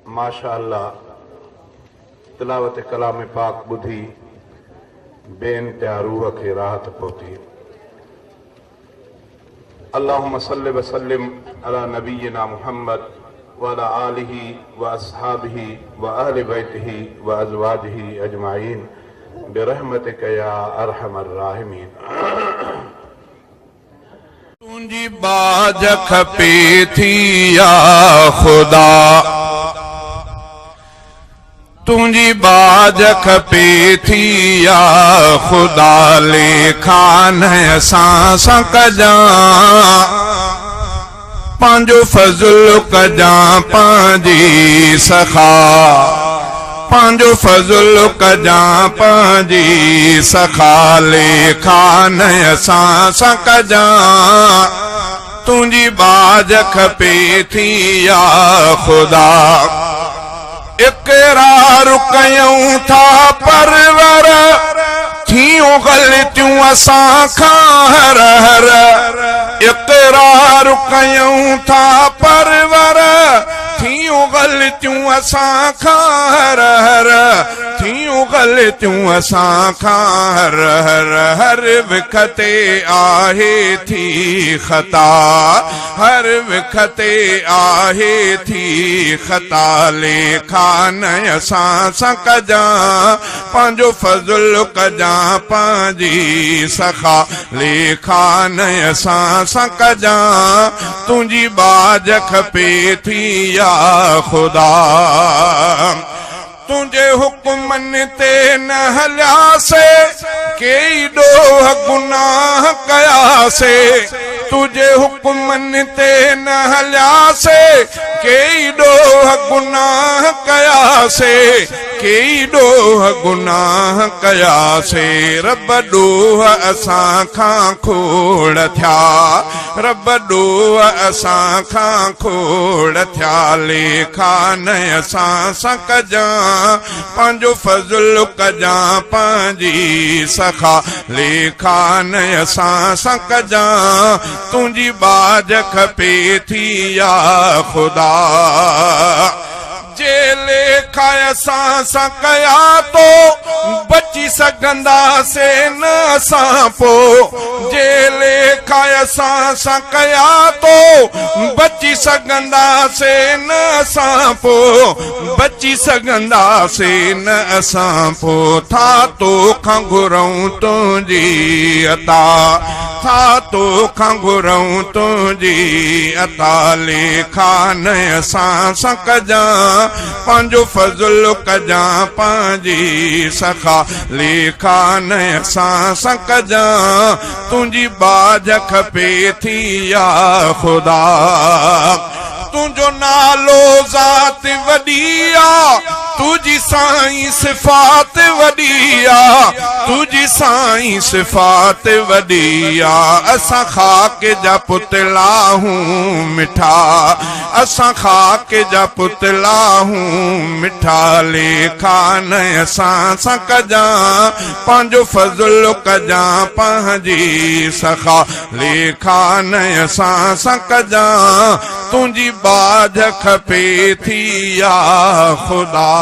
माशाअल्लाह तिलावत कलाम पाक बुधी बेइंतिहा रूह खे राहत पहुती। अल्लाहुम्मा सल्लि व सल्लिम अला नबीना मुहम्मद व अला आलिहि व अस्हाबिहि व अहलि बैतिहि व अज़वाजिहि अजमाइन बिरहमतिका या अरहमर राहिमीन। तुंहिंजी बाज खपे थी या खुदा, तुंहिंजी बाज खपे थी या खुदा, लेखा न असां कजां, पंहिंजो फज़ल कजां पंहिंजी सखा, पंहिंजो फज़ल कजां पंहिंजी सखा, लेखा न असां कजां, तुंहिंजी बाज खपे थी या खुदा। इक़रार कयूं था परवर, थियूं ग़लतियूं असां खां हर हर, इक़रार कयूं था परवर, थियूं ग़लतियूं असां खां हर हर, थियूं ग़लतियूं असां खां हर हर, हर विखते आहे थी ख़ता, हर विखते आहे थी ख़ता, लेखा न असां कजां, पंहिंजो फज़ल कजां पंहिंजी सखा, लेखा न असां कजां, तुंहिंजी बाज खपे थी या खुदा। तुंहिंजे हुक्मनि ते न हलियासे, कई ॾोह गुनाह कयासे, तुंहिंजे हुक्मनि ते न हलियासे, कई ॾोह गुनाह कयासे, कई ॾोह गुनाह कयासे, रब ॾोह असां खां खोड़ थिया, रब ॾोह असां खां खोड़ थिया, लेखा न असां कजां, पंहिंजो फज़ल कजां पंहिंजी सखा, लेखा न असां कजां, तुंहिंजी बाज खपे थी या खुदा। जे लेखा असां कया तो बची सघंदासे न असां पो, जे लेखा असां कया तो बची सघंदासे न असां पो, बची सघंदासे न असां पो, था तोखां घुरूं तुंहिंजी अता, था तोखां घुरूं तुंहिंजी अता, लेखा न असां कजां, पंहिंजो फज़ल कजां पंहिंजी सखा, लेखा न असां कजां, तुंहिंजी बाज खपे थी या खुदा। तुंहिंजो नालो ज़ात वॾी आ, तुंहिंजी साईं सिफ़ात वॾी आ, तुंहिंजी साईं सिफ़ात वॾी आ, असां खाक जा पुतला हूं मिठा, असां खाक जा पुतला हूं मिठा, लेखा न असां कजां, पंहिंजो फज़ल कजां पंहिंजी सखा, लेखा न असां कजां, तुंहिंजी बाज खपे थी या खुदा।